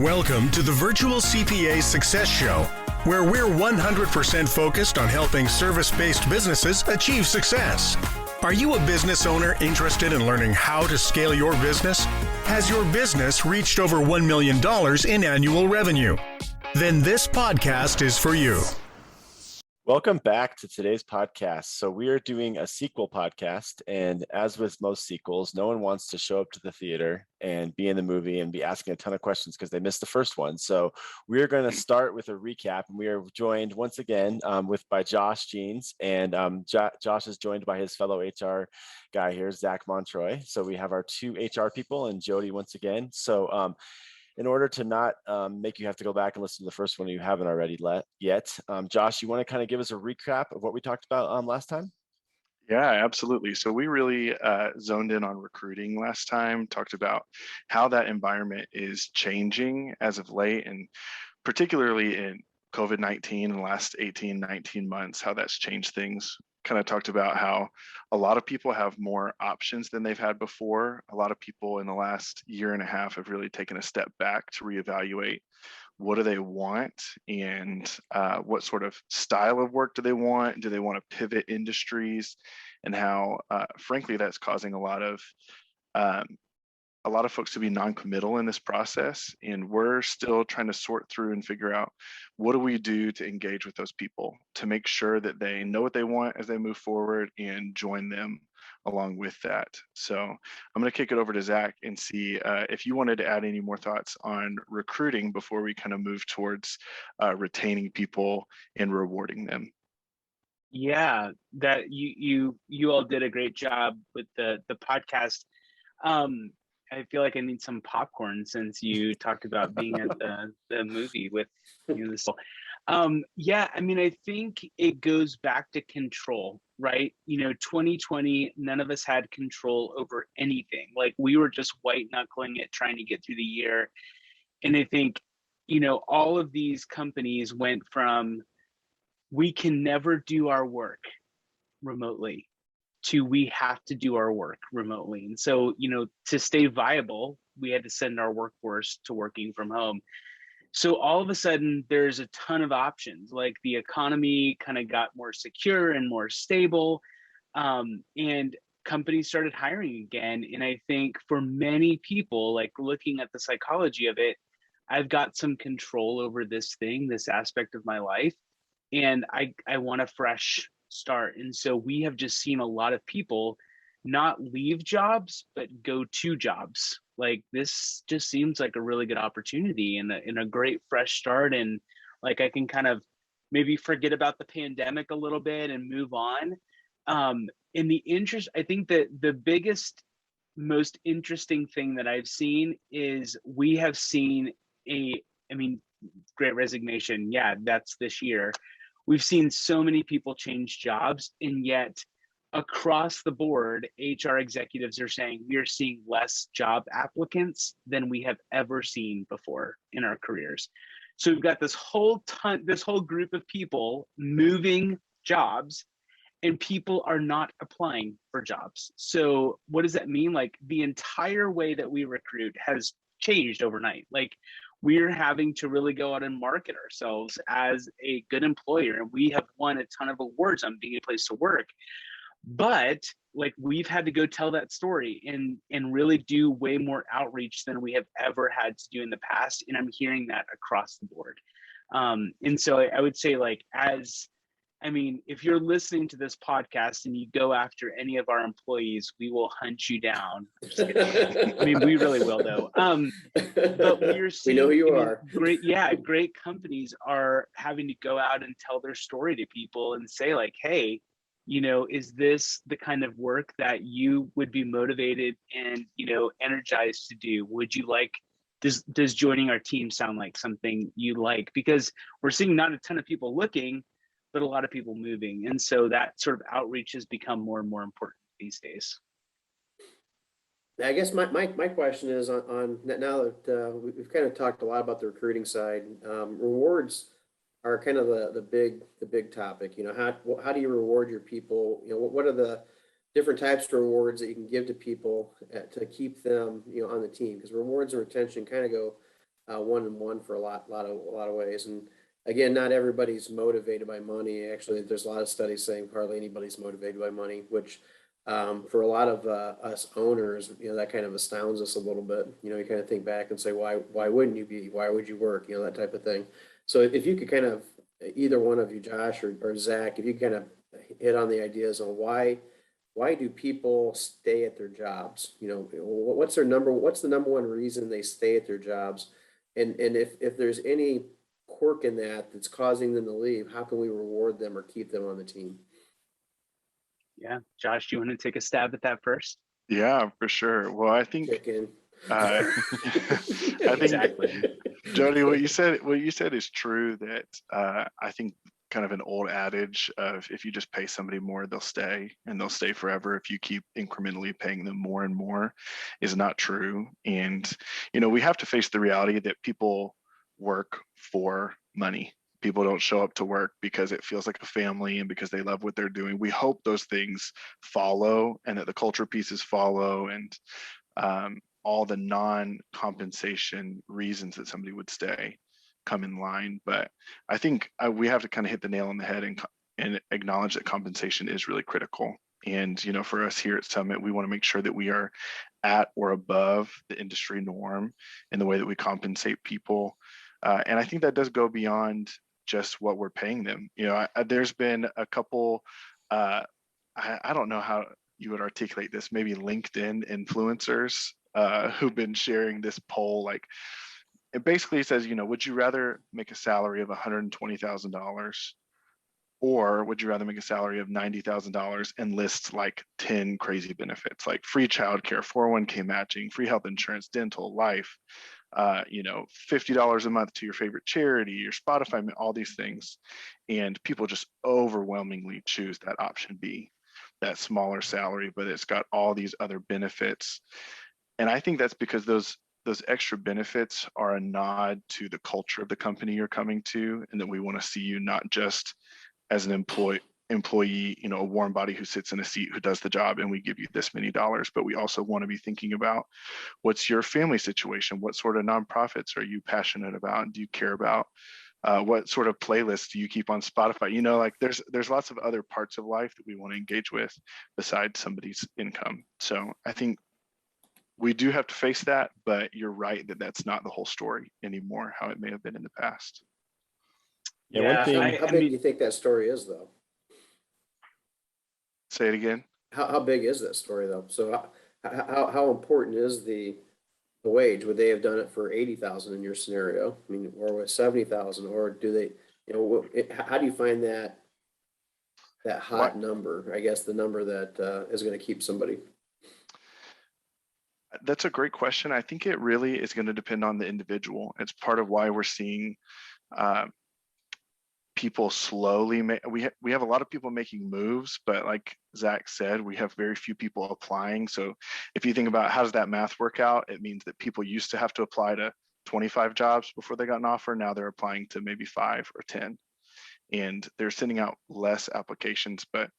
Welcome to the Virtual CPA Success Show, where we're 100% focused on helping service-based businesses achieve success. Are you a business owner interested in learning how to scale your business? Has your business reached over $1 million in annual revenue? Then this podcast is for you. Welcome back to today's podcast. So we are doing a sequel podcast, and as with most sequels, no one wants to show up to the theater and be in the movie and be asking a ton of questions because they missed the first one. So we are going to start with a recap, and we are joined once again by Josh Jeans, and Josh is joined by his fellow HR guy here, Zach Montroy. So we have our two HR people and Jody once again. So in order to not make you have to go back and listen to the first one you haven't already yet, Josh, you want to kind of give us a recap of what we talked about last time? Yeah, absolutely. So we really zoned in on recruiting last time, talked about how that environment is changing as of late, and particularly in COVID-19 in the last 18, 19 months, how that's changed things. Kind of talked about how a lot of people have more options than they've had before. A lot of people in the last year and a half have really taken a step back to reevaluate what do they want and what sort of style of work do they want? Do they want to pivot industries? And how, frankly, that's causing a lot of folks to be non-committal in this process. And we're still trying to sort through and figure out what do we do to engage with those people to make sure that they know what they want as they move forward and join them along with that. So I'm going to kick it over to Zach and see if you wanted to add any more thoughts on recruiting before we kind of move towards retaining people and rewarding them. Yeah, that you all did a great job with the podcast. I feel like I need some popcorn since you talked about being at the movie with this. Yeah, I mean, I think it goes back to control, right? 2020, none of us had control over anything. Like, we were just white knuckling it, trying to get through the year. And I think, all of these companies went from, we can never do our work remotely, to we have to do our work remotely. And so, to stay viable, we had to send our workforce to working from home. So all of a sudden, there's a ton of options. Like, the economy kind of got more secure and more stable, and companies started hiring again. And I think for many people, like, looking at the psychology of it, I've got some control over this aspect of my life, and I want a fresh start. And so we have just seen a lot of people not leave jobs, but go to jobs. Like, this just seems like a really good opportunity and a great fresh start. And like, I can kind of maybe forget about the pandemic a little bit and move on. In the interest, I think that the biggest, most interesting thing that I've seen is we have seen Great Resignation. Yeah, that's this year. We've seen so many people change jobs, and yet across the board, HR executives are saying we are seeing less job applicants than we have ever seen before in our careers. So we've got this whole group of people moving jobs, and people are not applying for jobs. So what does that mean? Like, the entire way that we recruit has changed overnight. Like, we're having to really go out and market ourselves as a good employer. And we have won a ton of awards on being a place to work. But like, we've had to go tell that story and really do way more outreach than we have ever had to do in the past. And I'm hearing that across the board. And so I would say, like, if you're listening to this podcast and you go after any of our employees, we will hunt you down. I'm just kidding. We really will, though. But we're seeing, we know who you are. Great companies are having to go out and tell their story to people and say, like, hey, is this the kind of work that you would be motivated and, energized to do? Would you like, does joining our team sound like something you like? Because we're seeing not a ton of people looking, but a lot of people moving. And so that sort of outreach has become more and more important these days. I guess my question is on now that we've kind of talked a lot about the recruiting side, rewards are kind of the big topic. How do you reward your people? What are the different types of rewards that you can give to people to keep them, on the team? Because rewards and retention kind of go one-on-one for a lot of ways. And again, not everybody's motivated by money. Actually, there's a lot of studies saying hardly anybody's motivated by money, which for a lot of us owners, that kind of astounds us a little bit. You kind of think back and say, why wouldn't you be? Why would you work? That type of thing. So if you could kind of, either one of you, Josh or Zach, if you kind of hit on the ideas on why do people stay at their jobs? What's the number one reason they stay at their jobs? And if there's any quirk in that's causing them to leave, how can we reward them or keep them on the team? Yeah. Josh, do you want to take a stab at that first? Yeah, for sure. Well, I think I think Exactly. Jody, what you said is true, that I think kind of an old adage of if you just pay somebody more, they'll stay, and they'll stay forever if you keep incrementally paying them more and more, is not true. And we have to face the reality that people work for money. People don't show up to work because it feels like a family and because they love what they're doing. We hope those things follow, and that the culture pieces follow, and all the non-compensation reasons that somebody would stay come in line. But I think we have to kind of hit the nail on the head and acknowledge that compensation is really critical. And for us here at Summit, we want to make sure that we are at or above the industry norm in the way that we compensate people. And I think that does go beyond just what we're paying them. There's been a couple, I don't know how you would articulate this, maybe LinkedIn influencers who've been sharing this poll. Like, it basically says, would you rather make a salary of $120,000, or would you rather make a salary of $90,000 and list like 10 crazy benefits, like free childcare, 401k matching, free health insurance, dental, life, $50 a month to your favorite charity, your Spotify, all these things. And people just overwhelmingly choose that option B, that smaller salary, but it's got all these other benefits. And I think that's because those extra benefits are a nod to the culture of the company you're coming to, and that we want to see you not just as an employee, a warm body who sits in a seat who does the job and we give you this many dollars, but we also want to be thinking about what's your family situation, what sort of nonprofits are you passionate about, do you care about, what sort of playlists do you keep on Spotify? Like there's lots of other parts of life that we want to engage with besides somebody's income. So I think we do have to face that, but you're right that that's not the whole story anymore, how it may have been in the past. Yeah, one thing. How big do you think that story is, though? Say it again. How big is that story, though? So how important is the wage? Would they have done it for 80,000 in your scenario? I mean, or with 70,000, or do they? How do you find that hot number? I guess the number that is going to keep somebody. That's a great question. I think it really is going to depend on the individual. It's part of why we're seeing people slowly we have a lot of people making moves, but like Zach said, we have very few people applying. So if you think about how does that math work out, it means that people used to have to apply to 25 jobs before they got an offer. Now they're applying to maybe 5 or 10. And they're sending out less applications. But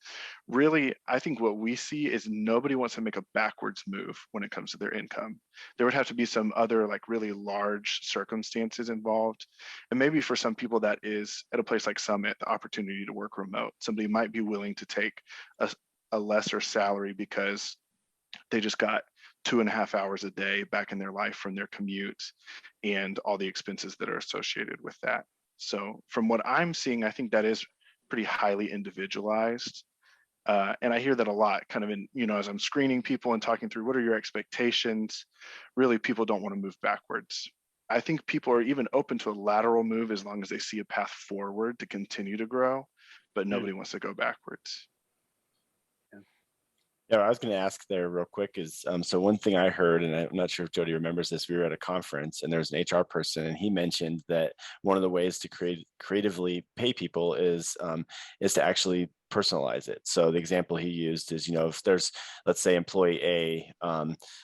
really, I think what we see is nobody wants to make a backwards move when it comes to their income. There would have to be some other like really large circumstances involved. And maybe for some people that is at a place like Summit, the opportunity to work remote. Somebody might be willing to take a lesser salary because they just got 2.5 hours a day back in their life from their commute and all the expenses that are associated with that. So from what I'm seeing, I think that is pretty highly individualized. And I hear that a lot kind of in, as I'm screening people and talking through what are your expectations, really people don't want to move backwards. I think people are even open to a lateral move as long as they see a path forward to continue to grow, but nobody wants to go backwards. Yeah, I was going to ask there real quick is, so one thing I heard, and I'm not sure if Jody remembers this, we were at a conference and there was an HR person and he mentioned that one of the ways to creatively pay people is to actually personalize it. So the example he used is, if there's, let's say employee A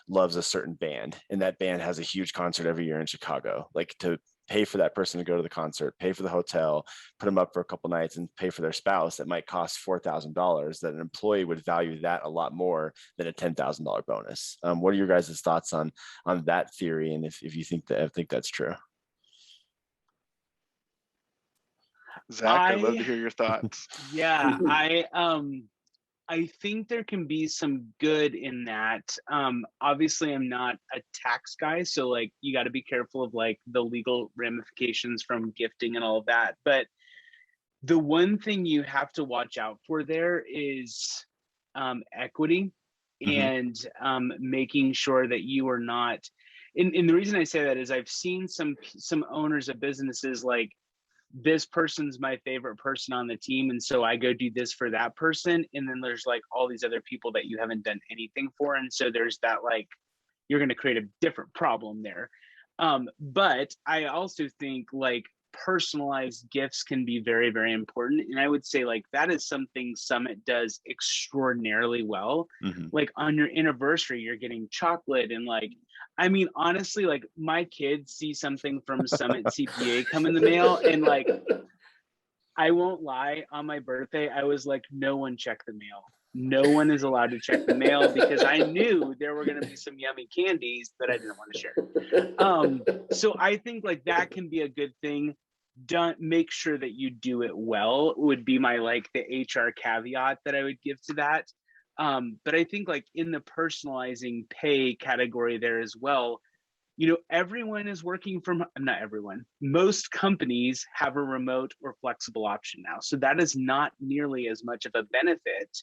loves a certain band and that band has a huge concert every year in Chicago, like to pay for that person to go to the concert, pay for the hotel, put them up for a couple nights and pay for their spouse, that might cost $4,000, that an employee would value that a lot more than a $10,000 bonus. What are your guys' thoughts on that theory? And if you think that's true? Zach, I'd love to hear your thoughts. Yeah, I think there can be some good in that. Obviously, I'm not a tax guy, so like you got to be careful of like the legal ramifications from gifting and all of that. But the one thing you have to watch out for there is equity and making sure that you are not. And the reason I say that is I've seen some owners of businesses like, this person's my favorite person on the team, and so I go do this for that person, and then there's like all these other people that you haven't done anything for, and so there's that like you're going to create a different problem there. But I also think like personalized gifts can be very, very important, and I would say like that is something Summit does extraordinarily well. Like on your anniversary, you're getting chocolate, and like, I mean, honestly, like my kids see something from Summit CPA come in the mail, and like, I won't lie, on my birthday, I was like, no one check the mail. No one is allowed to check the mail because I knew there were going to be some yummy candies that I didn't want to share. So I think like that can be a good thing. Make sure that you do it well would be my like the HR caveat that I would give to that. But I think like in the personalizing pay category there as well, you know, everyone is working from, not everyone, most companies have a remote or flexible option now. So that is not nearly as much of a benefit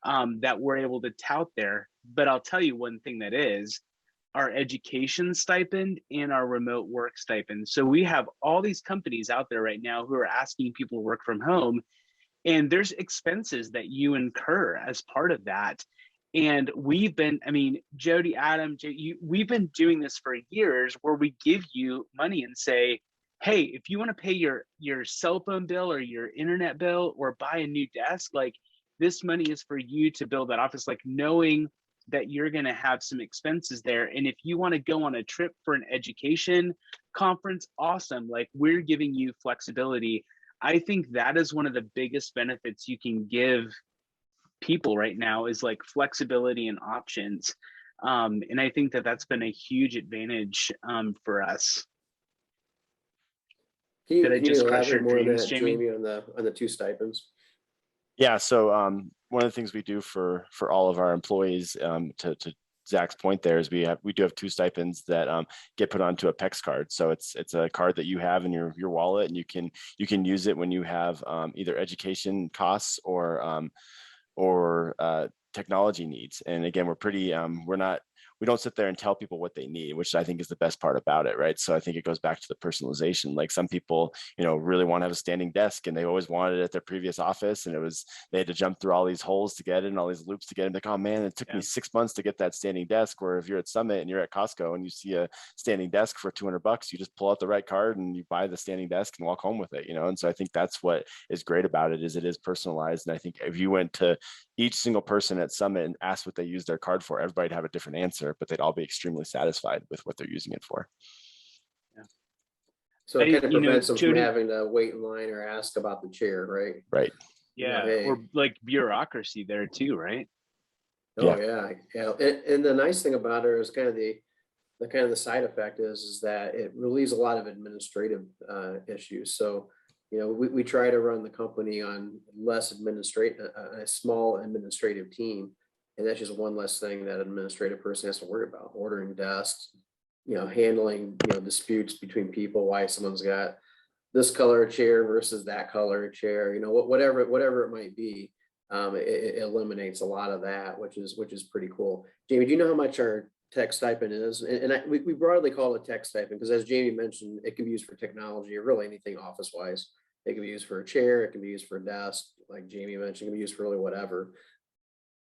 that we're able to tout there. But I'll tell you one thing that is our education stipend and our remote work stipend. So we have all these companies out there right now who are asking people to work from home, and there's expenses that you incur as part of that. And we've been, I mean, Jody, Adam, we've been doing this for years where we give you money and say, hey, if you want to pay your cell phone bill or your internet bill or buy a new desk, like this money is for you to build that office, like knowing that you're going to have some expenses there. And if you want to go on a trip for an education conference, awesome. Like we're giving you flexibility. I think that is one of the biggest benefits you can give people right now is like flexibility and options. And I think that that's been a huge advantage for us. Did I just crush your dreams, Jamie, on the two stipends? Yeah. So one of the things we do for all of our employees, to Zach's point there, is we do have two stipends that get put onto a PEX card. So it's a card that you have in your wallet, and you can use it when you have either education costs or technology needs. And again, we're pretty we don't sit there and tell people what they need, which I think is the best part about it, right? So I think it goes back to the personalization. Like some people, you know, really want to have a standing desk, and they always wanted it at their previous office, and they had to jump through all these holes to get it and all these loops to get it. Like, oh man, it took me 6 months to get that standing desk. Where if you're at Summit and you're at Costco and you see a standing desk for $200, you just pull out the right card and you buy the standing desk and walk home with it, you know? And so I think that's what is great about it, is it is personalized. And I think if you went to each single person at Summit and asked what they use their card for, everybody'd have a different answer, but they'd all be extremely satisfied with what they're using it for. Yeah. So it kind of prevents them from having to wait in line or ask about the chair, right? Right. Yeah. Hey. Or like bureaucracy there too, right? Oh yeah. And the nice thing about it is kind of the side effect is that it relieves a lot of administrative issues. So, you know, we try to run the company on a small administrative team. And that's just one less thing that an administrative person has to worry about: ordering desks, you know, handling, you know, disputes between people, why someone's got this color chair versus that color chair, you know, whatever it might be. It eliminates a lot of that, which is pretty cool. Jamie, do you know how much our tech stipend is? And we broadly call it tech stipend because, as Jamie mentioned, it can be used for technology or really anything office wise. It can be used for a chair. It can be used for a desk. Like Jamie mentioned, it can be used for really whatever.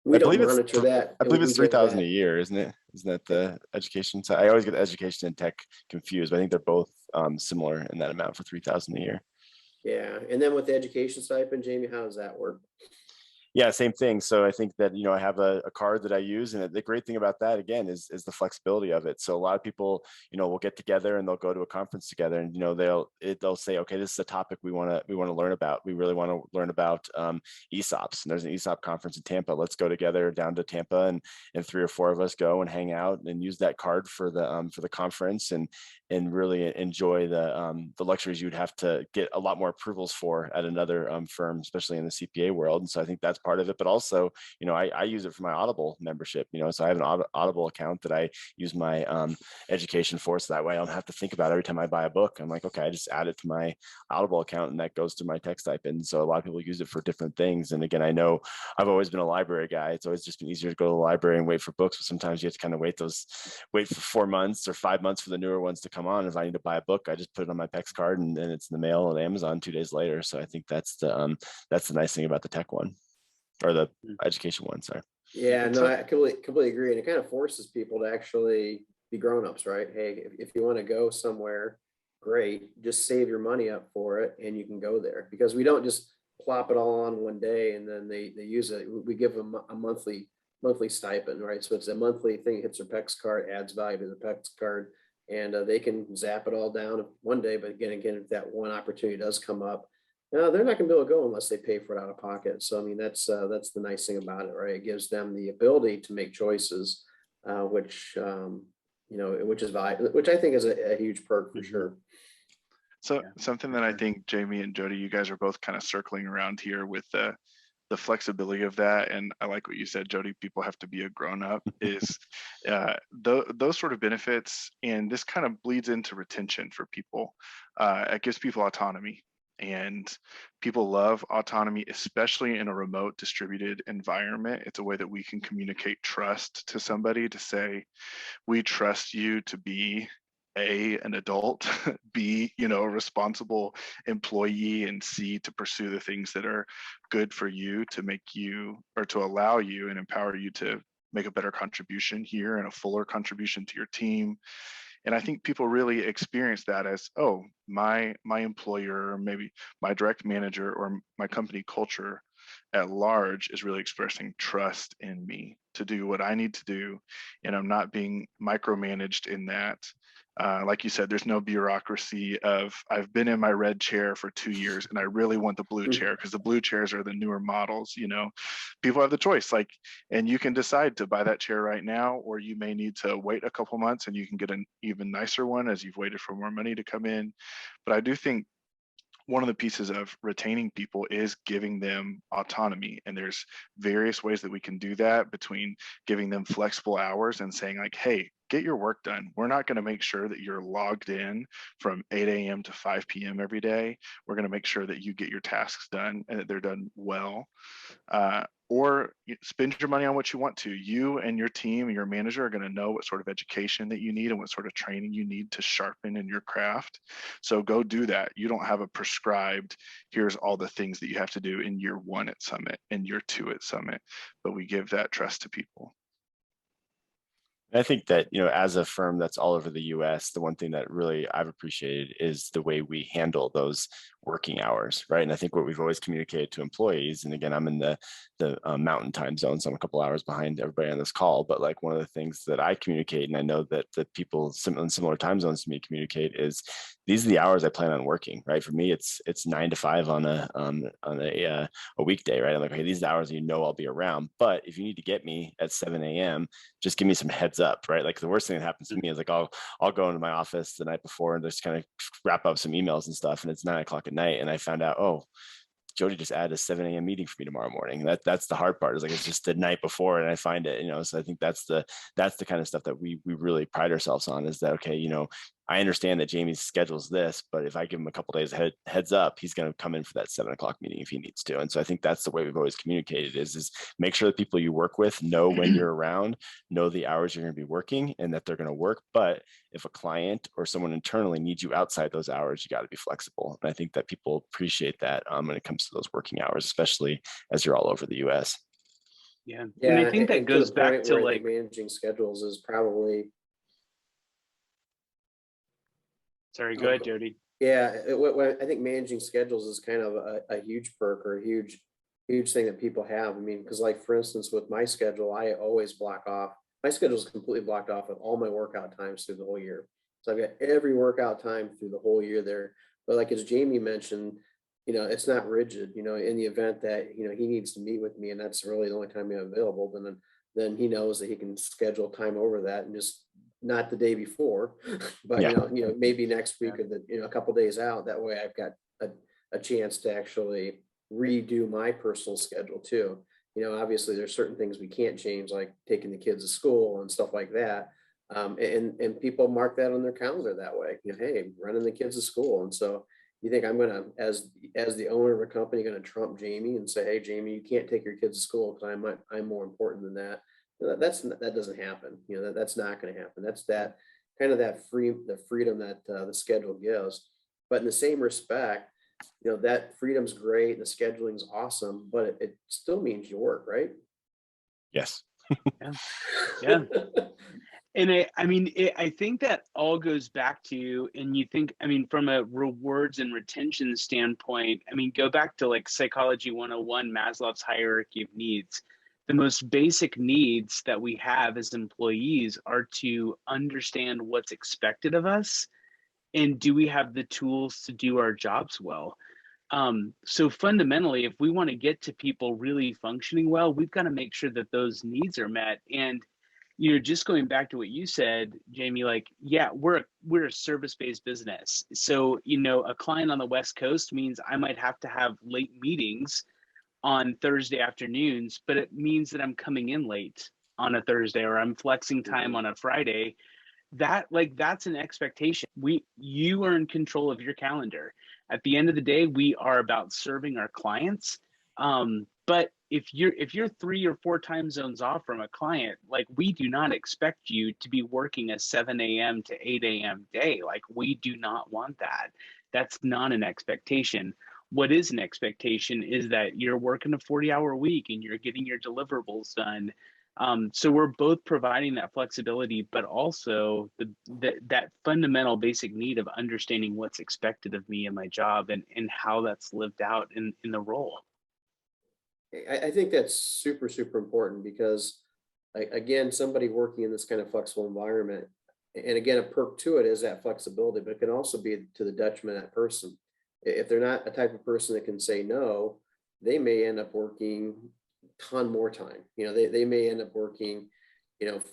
We don't monitor that. I believe it's $3,000 a year, isn't it? Isn't that the education side? I always get education and tech confused, but I think they're both similar in that amount for $3,000 a year. Yeah, and then with the education stipend, Jamie, how does that work? Yeah, same thing. So I think that, I have a card that I use, and the great thing about that again is the flexibility of it. So a lot of people, will get together and they'll go to a conference together, and they'll say, okay, this is a topic we want to learn about. We really want to learn about ESOPs, and there's an ESOP conference in Tampa. Let's go together down to Tampa, and 3 or 4 of us go and hang out and use that card for the conference, and really enjoy the luxuries you'd have to get a lot more approvals for at another firm, especially in the CPA world. And so I think that's part of it. But also, I use it for my Audible membership. So I have an Audible account that I use my education for, so that way I don't have to think about it every time I buy a book. I'm like, okay, I just add it to my Audible account, and that goes to my tech stipend. So a lot of people use it for different things. And again, I know I've always been a library guy. It's always just been easier to go to the library and wait for books, but sometimes you have to kind of wait for 4 months or 5 months for the newer ones to come on. If I need to buy a book, I just put it on my PEX card, and then it's in the mail at Amazon 2 days later. So I think that's the nice thing about the tech one, or the education one. Sorry. Yeah, no, I completely agree. And it kind of forces people to actually be grown-ups, right? Hey, if you want to go somewhere, great, just save your money up for it and you can go there, because we don't just plop it all on one day and then they use it. We give them a monthly stipend, right? So it's a monthly thing, hits their PEX card, adds value to the PEX card, and they can zap it all down one day. But again, if that one opportunity does come up, no, they're not going to be able to go unless they pay for it out of pocket. So I mean, that's the nice thing about it, right? It gives them the ability to make choices, which is valuable, which I think is a huge perk for sure. So something that I think Jamie and Jody, you guys are both kind of circling around here with the flexibility of that. And I like what you said, Jody, people have to be a grown-up, is those sort of benefits. And this kind of bleeds into retention for people. It gives people autonomy. And people love autonomy, especially in a remote distributed environment. It's a way that we can communicate trust to somebody, to say, we trust you to be an adult, B, a responsible employee, and C, to pursue the things that are good for you, to make you, or to allow you and empower you to make a better contribution here and a fuller contribution to your team. And I think people really experience that as, oh, my employer, or maybe my direct manager, or my company culture at large is really expressing trust in me to do what I need to do. And I'm not being micromanaged in that. Like you said, there's no bureaucracy of, I've been in my red chair for 2 years and I really want the blue chair, because the blue chairs are the newer models. People have the choice, and you can decide to buy that chair right now, or you may need to wait a couple months and you can get an even nicer one as you've waited for more money to come in. But I do think one of the pieces of retaining people is giving them autonomy. And there's various ways that we can do that, between giving them flexible hours and saying, like, hey, get your work done. We're not going to make sure that you're logged in from 8 a.m. to 5 p.m. every day. We're going to make sure that you get your tasks done and that they're done well. Or spend your money on what you want to. You and your team and your manager are going to know what sort of education that you need and what sort of training you need to sharpen in your craft. So go do that. You don't have a prescribed, here's all the things that you have to do in year 1 at Summit and year 2 at Summit, but we give that trust to people. I think that, as a firm that's all over the US, the one thing that really I've appreciated is the way we handle those working hours, right? And I think what we've always communicated to employees, and again, I'm in the mountain time zone, so I'm a couple hours behind everybody on this call, but like one of the things that I communicate, and I know that the people in similar time zones to me communicate, is these are the hours I plan on working, right? For me, it's 9 to 5 on a weekday, right? I'm like, okay, these are the hours I'll be around, but if you need to get me at 7 a.m., just give me some heads up, right? Like the worst thing that happens to me is like I'll go into my office the night before and just kind of wrap up some emails and stuff, and it's 9 o'clock at night, and I found out, oh, Jody just added a 7 a.m. meeting for me tomorrow morning. That's the hard part, is like it's just the night before and I find it, so I think that's the kind of stuff that we really pride ourselves on, is that, okay, I understand that Jamie's schedules this, but if I give him a couple days heads up, he's going to come in for that 7 o'clock meeting if he needs to. And so I think that's the way we've always communicated, is make sure the people you work with know when you're around, know the hours you're going to be working, and that they're going to work. But if a client or someone internally needs you outside those hours, you got to be flexible. And I think that people appreciate that when it comes to those working hours, especially as you're all over the US. Yeah. And I think that goes back to like managing schedules is probably. Sorry, go ahead, Jody. Yeah, I think managing schedules is kind of a huge perk, or a huge huge thing that people have. I mean, because like for instance, with my schedule, I always block off. My schedule is completely blocked off with all my workout times through the whole year. So I've got every workout time through the whole year there. But like as Jamie mentioned, it's not rigid. In the event that he needs to meet with me, and that's really the only time I'm available, then he knows that he can schedule time over that, and just not the day before, but Yeah. maybe next week or a couple days out. That way, I've got a chance to actually redo my personal schedule too. Obviously there's certain things we can't change, like taking the kids to school and stuff like that. And people mark that on their calendar that way. Hey, running the kids to school. And so you think I'm gonna, as the owner of a company, gonna trump Jamie and say, hey, Jamie, you can't take your kids to school because I'm more important than that. That doesn't happen. That's not going to happen. That's that kind of the freedom that the schedule gives. But in the same respect, that freedom's great, the scheduling's awesome, but it still means you work, right? Yes. Yeah. And I think that all goes back to, and you think, from a rewards and retention standpoint, go back to like Psychology 101, Maslow's hierarchy of needs. The most basic needs that we have as employees are to understand what's expected of us, and do we have the tools to do our jobs well. So fundamentally, if we want to get to people really functioning well, we've got to make sure that those needs are met. And just going back to what you said, Jamie, like, yeah, we're a service-based business. So, a client on the West Coast means I might have to have late meetings on Thursday afternoons, but it means that I'm coming in late on a Thursday, or I'm flexing time on a Friday. That's an expectation. You are in control of your calendar. At the end of the day, we are about serving our clients. But if you're 3 or 4 time zones off from a client, like, we do not expect you to be working a 7 a.m. to 8 a.m. day. Like, we do not want that. That's not an expectation. What is an expectation is that you're working a 40-hour week and you're getting your deliverables done. So we're both providing that flexibility, but also that fundamental basic need of understanding what's expected of me in my job, and how that's lived out in the role. I think that's super, super important because, again, somebody working in this kind of flexible environment, and again, a perk to it is that flexibility, but it can also be to the detriment of that person. If they're not a type of person that can say no, they may end up working a ton more time. They may end up working,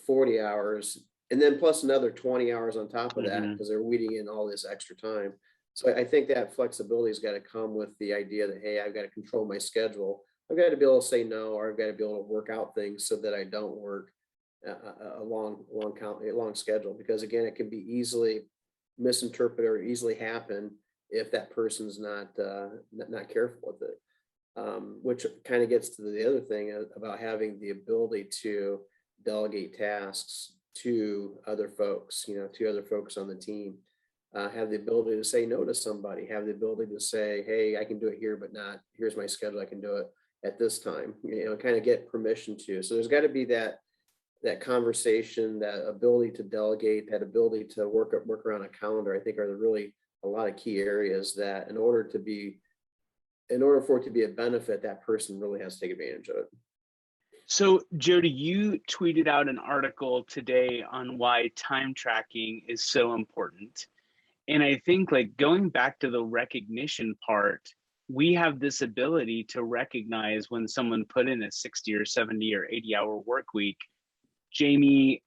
40 hours, and then plus another 20 hours on top of that, because they're weeding in all this extra time. So I think that flexibility has got to come with the idea that, hey, I've got to control my schedule. I've got to be able to say no, or I've got to be able to work out things so that I don't work a long schedule, because again, it can be easily misinterpreted or easily happen if that person's not careful with it, which kind of gets to the other thing about having the ability to delegate tasks to other folks, to other folks on the team, have the ability to say no to somebody, have the ability to say, hey, I can do it here, but not, here's my schedule, I can do it at this time, kind of get permission to. So there's got to be that conversation, that ability to delegate, that ability to work around a calendar, I think are really a lot of key areas that in order for it to be a benefit, that person really has to take advantage of it. So Jody, you tweeted out an article today on why time tracking is so important. And I think, like, going back to the recognition part, we have this ability to recognize when someone put in a 60 or 70 or 80-hour work week. Jamie,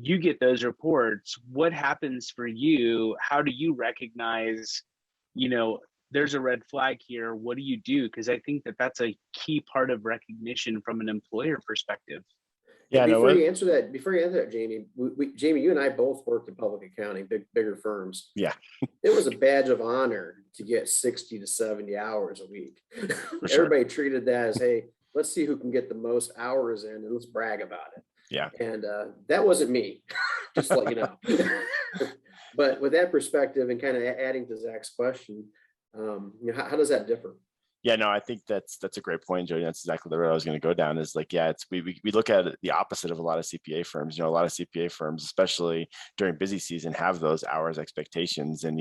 you get those reports. What happens for you? How do you recognize, there's a red flag here? What do you do? Because I think that that's a key part of recognition from an employer perspective. Yeah. Before you answer that, Jamie, Jamie, you and I both worked in public accounting, bigger firms. Yeah. It was a badge of honor to get 60 to 70 hours a week. Everybody treated that as, hey, let's see who can get the most hours in and let's brag about it. Yeah. And that wasn't me, just to let you know. But with that perspective and kind of adding to Zach's question, how does that differ? Yeah, no, I think that's a great point, Jody. That's exactly the road I was going to go down. Is like, yeah, it's we look at it the opposite of a lot of CPA firms. A lot of CPA firms, especially during busy season, have those hours expectations, and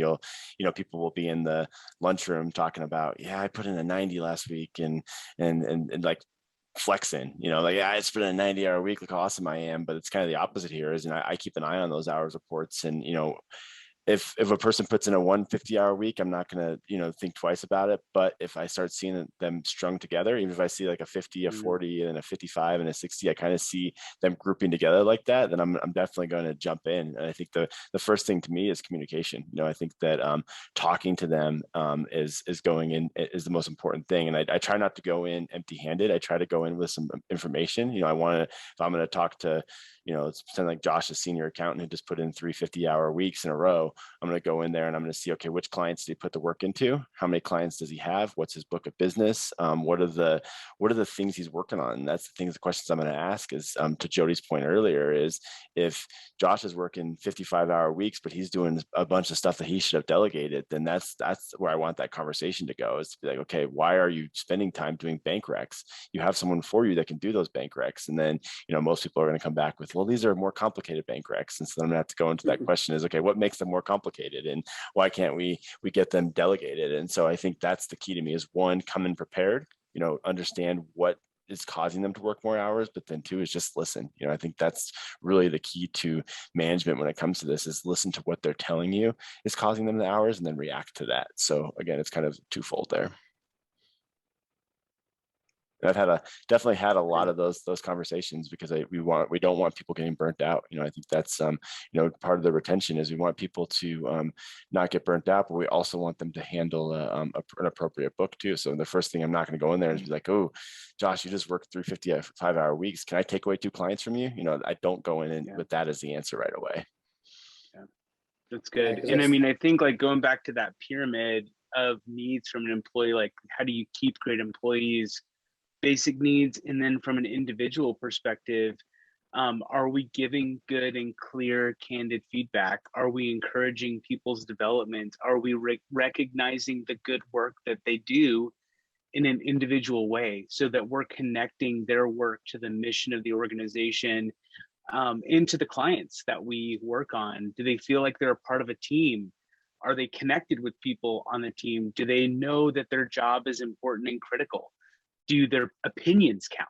people will be in the lunchroom talking about, yeah, I put in a 90 last week, and like flexing, like, yeah, it's been a 90-hour week, look how awesome I am. But it's kind of the opposite here. Is, I keep an eye on those hours reports, and if a person puts in a 150-hour week, I'm not going to, think twice about it. But if I start seeing them strung together, even if I see like a 50, a 40, and a 55 and a 60, I kind of see them grouping together like that, then I'm definitely going to jump in. And I think the first thing to me is communication. I think that talking to them is going in is the most important thing. And I try not to go in empty-handed. I try to go in with some information. I want to, if I'm going to talk to, it's pretend like Josh, a senior accountant who just put in 3 50-hour weeks in a row. I'm going to go in there and I'm going to see, okay, which clients did he put the work into? How many clients does he have? What's his book of business? What are the things he's working on? And that's the questions I'm going to ask is, to Jody's point earlier, is if Josh is working 55-hour weeks, but he's doing a bunch of stuff that he should have delegated, then that's where I want that conversation to go, is to be like, okay, why are you spending time doing bank recs? You have someone for you that can do those bank recs. And then, most people are going to come back with, well, these are more complicated bank recs. And so I'm going to have to go into that question is, okay, what makes them more complicated, and why can't we get them delegated? And so I think that's the key to me, is one, come in prepared, understand what is causing them to work more hours, but then two is just listen. I think that's really the key to management when it comes to this, is listen to what they're telling you is causing them the hours, and then react to that. So again, it's kind of twofold there. I've definitely had a lot of those conversations, because we don't want people getting burnt out. I think that's part of the retention is we want people to not get burnt out, but we also want them to handle an appropriate book too. So the first thing, I'm not going to go in there and be like, oh, Josh, you just worked 3 55-hour weeks. Can I take away 2 clients from you? I don't go in with that as the answer right away. Yeah, that's good. And I mean, I think like going back to that pyramid of needs from an employee, like how do you keep great employees? Basic needs, and then from an individual perspective, are we giving good and clear, candid feedback? Are we encouraging people's development? Are we recognizing the good work that they do in an individual way, so that we're connecting their work to the mission of the organization, and to the clients that we work on? Do they feel like they're a part of a team? Are they connected with people on the team? Do they know that their job is important and critical? Do their opinions count?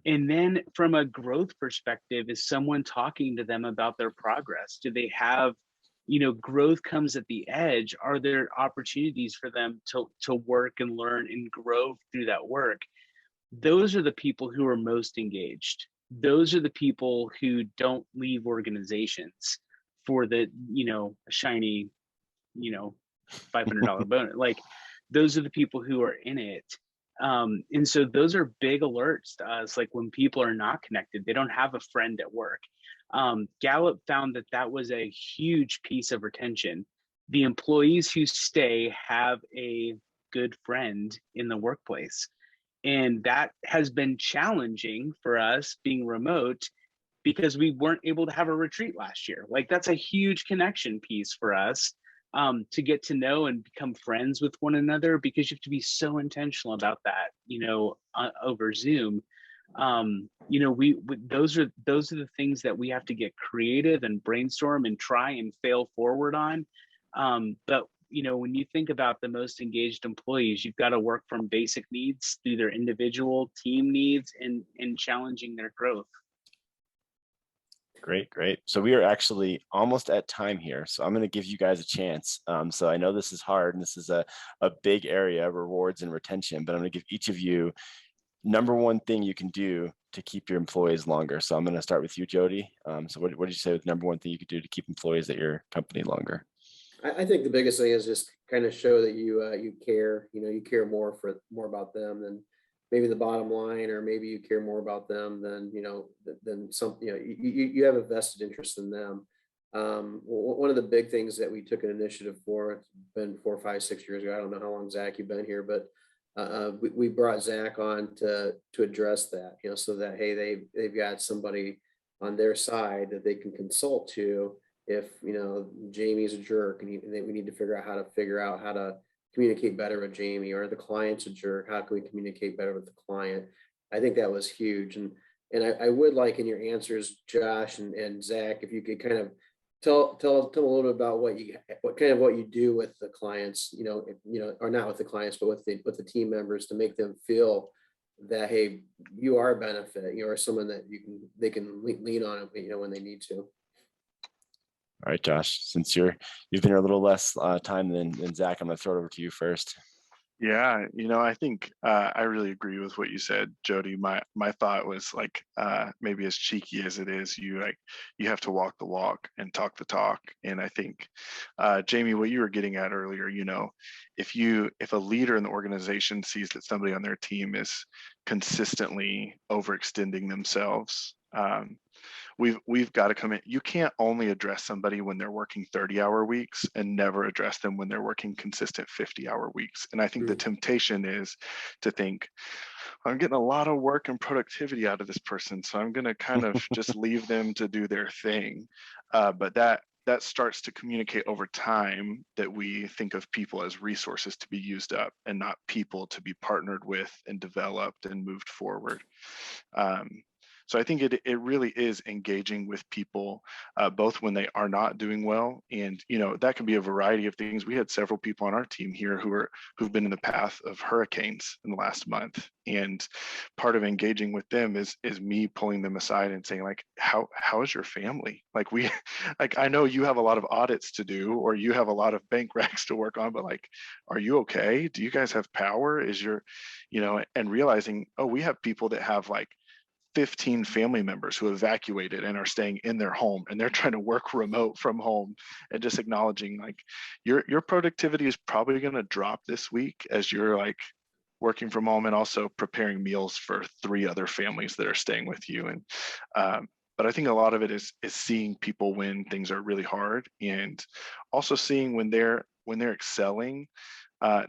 And then from a growth perspective, is someone talking to them about their progress? Do they have, growth comes at the edge. Are there opportunities for them to work and learn and grow through that work? Those are the people who are most engaged. Those are the people who don't leave organizations for the, shiny, $500 bonus. Like, those are the people who are in it. And so those are big alerts to us. Like when people are not connected, they don't have a friend at work. Gallup found that was a huge piece of retention. The employees who stay have a good friend in the workplace. And that has been challenging for us being remote, because we weren't able to have a retreat last year. Like that's a huge connection piece for us. To get to know and become friends with one another, because you have to be so intentional about that, over Zoom. Those are the things that we have to get creative and brainstorm and try and fail forward on. But when you think about the most engaged employees, you've got to work from basic needs through their individual team needs and challenging their growth. Great. So we are actually almost at time here. So I'm going to give you guys a chance. So I know this is hard, and this is a big area, rewards and retention, but I'm going to give each of you number one thing you can do to keep your employees longer. So I'm going to start with you, Jody. So what did you say was number one thing you could do to keep employees at your company longer? I think the biggest thing is just kind of show that you care, you care more about them than maybe the bottom line, or maybe you care more about them than, than something, you have a vested interest in them. One of the big things that we took an initiative for, it's been 4, 5, 6 years ago. I don't know how long, Zach, you've been here, but we brought Zach on to address that, so that, hey, they've got somebody on their side that they can consult to if, Jamie's a jerk and we need to figure out how to communicate better with Jamie, or the client's a jerk, how can we communicate better with the client? I think that was huge. And I would like in your answers, Josh and Zach, if you could kind of tell a little bit about what you do with the clients, or not with the clients, but with the team members, to make them feel that, hey, you are a benefit, you are someone that they can lean on, when they need to. All right, Josh, since you've been here a little less time than Zach, I'm going to throw it over to you first. Yeah, I think I really agree with what you said, Jody. My thought was like, maybe as cheeky as it is, you have to walk the walk and talk the talk. And I think, Jamie, what you were getting at earlier, if a leader in the organization sees that somebody on their team is consistently overextending themselves, we've got to come in. You can't only address somebody when they're working 30-hour weeks and never address them when they're working consistent 50-hour weeks. And I think the temptation is to think, I'm getting a lot of work and productivity out of this person, so I'm going to kind of just leave them to do their thing. But that starts to communicate over time that we think of people as resources to be used up and not people to be partnered with and developed and moved forward. So I think it really is engaging with people, both when they are not doing well, and that can be a variety of things. We had several people on our team here who've been in the path of hurricanes in the last month, and part of engaging with them is me pulling them aside and saying, like, how is your family? Like, I know you have a lot of audits to do, or you have a lot of bank recs to work on, but like, are you okay? Do you guys have power? And realizing, oh, we have people that have like 15 family members who evacuated and are staying in their home, and they're trying to work remote from home, and just acknowledging like your productivity is probably going to drop this week as you're like working from home and also preparing meals for 3 other families that are staying with you. And but I think a lot of it is seeing people when things are really hard, and also seeing when they're excelling,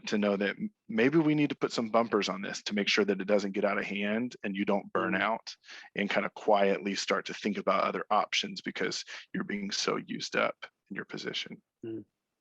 to know that maybe we need to put some bumpers on this to make sure that it doesn't get out of hand and you don't burn out, and kind of quietly start to think about other options because you're being so used up in your position.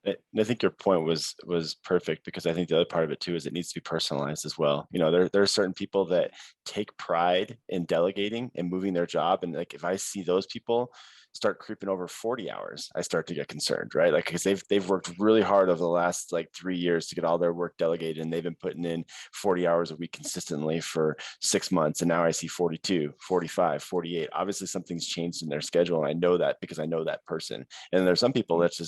I think your point was perfect, because I think the other part of it too is it needs to be personalized as well. There are certain people that take pride in delegating and moving their job, and like if I see those people start creeping over 40 hours, I start to get concerned, right? Like, because they've worked really hard over the last like 3 years to get all their work delegated, and they've been putting in 40 hours a week consistently for 6 months, and now I see 42, 45, 48. Obviously something's changed in their schedule, and I know that because I know that person. And there's some people that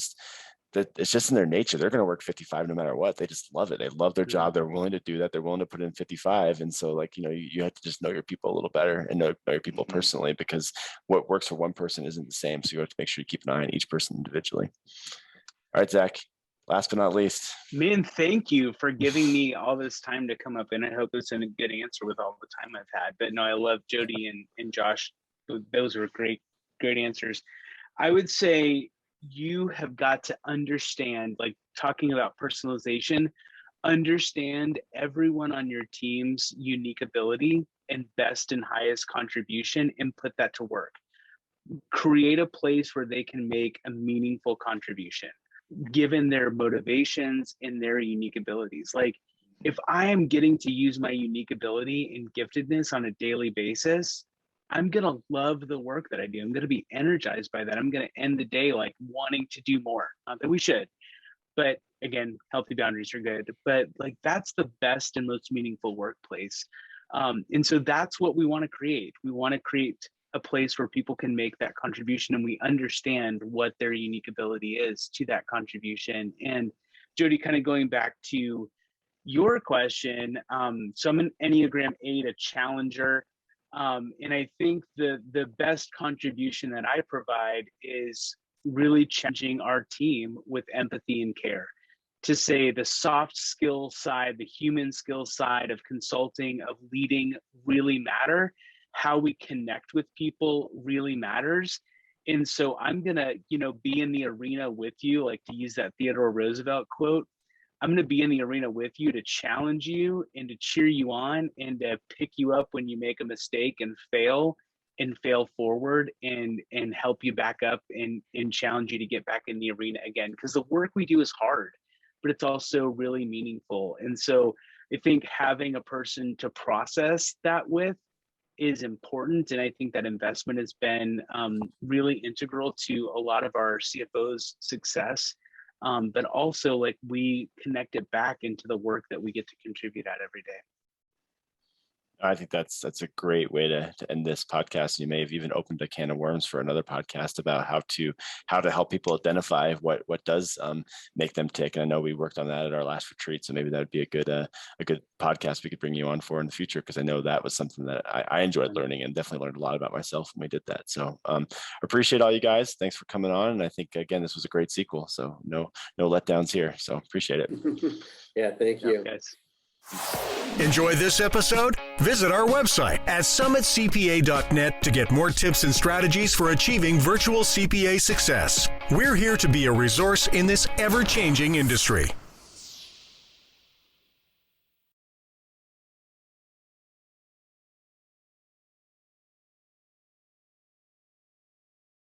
it's just in their nature. They're going to work 55 no matter what. They just love it. They love their job. They're willing to do that. They're willing to put in 55. And so like, you have to just know your people a little better and know your people personally, because what works for one person isn't the same. So you have to make sure you keep an eye on each person individually. All right, Zach, last but not least. Man, thank you for giving me all this time to come up, and I hope it's a good answer with all the time I've had. But no, I love Jody and Josh. Those were great answers. I would say you have got to understand, like talking about personalization, understand everyone on your team's unique ability and best and highest contribution, and put that to work. Create a place where they can make a meaningful contribution, given their motivations and their unique abilities. Like, if I am getting to use my unique ability and giftedness on a daily basis, I'm going to love the work that I do. I'm going to be energized by that. I'm going to end the day like wanting to do more. Not that we should, but again, healthy boundaries are good. But like, that's the best and most meaningful workplace. And so that's what we want to create. We want to create a place where people can make that contribution, and we understand what their unique ability is to that contribution. And Jody, kind of going back to your question, so I'm an Enneagram 8, a challenger. And I think the best contribution that I provide is really challenging our team with empathy and care, to say the soft skill side, the human skill side of consulting, of leading really matter. How we connect with people really matters. And so I'm going to, be in the arena with you, like to use that Theodore Roosevelt quote. I'm going to be in the arena with you to challenge you and to cheer you on and to pick you up when you make a mistake and fail forward and help you back up and challenge you to get back in the arena again. Because the work we do is hard. but it's also really meaningful. And so I think having a person to process that with is important. And I think that investment has been really integral to a lot of our CFO's success. But also, like, we connect it back into the work that we get to contribute at every day. I think that's a great way to end this podcast. You may have even opened a can of worms for another podcast about how to help people identify what does make them tick. And I know we worked on that at our last retreat, so maybe that would be a good podcast we could bring you on for in the future, because I know that was something that I enjoyed learning, and definitely learned a lot about myself when we did that. So appreciate all you guys. Thanks for coming on. And I think, again, this was a great sequel. So no letdowns here. So appreciate it. Yeah, thank you. Guys. Enjoy this episode? Visit our website at summitcpa.net to get more tips and strategies for achieving virtual CPA success. We're here to be a resource in this ever-changing industry.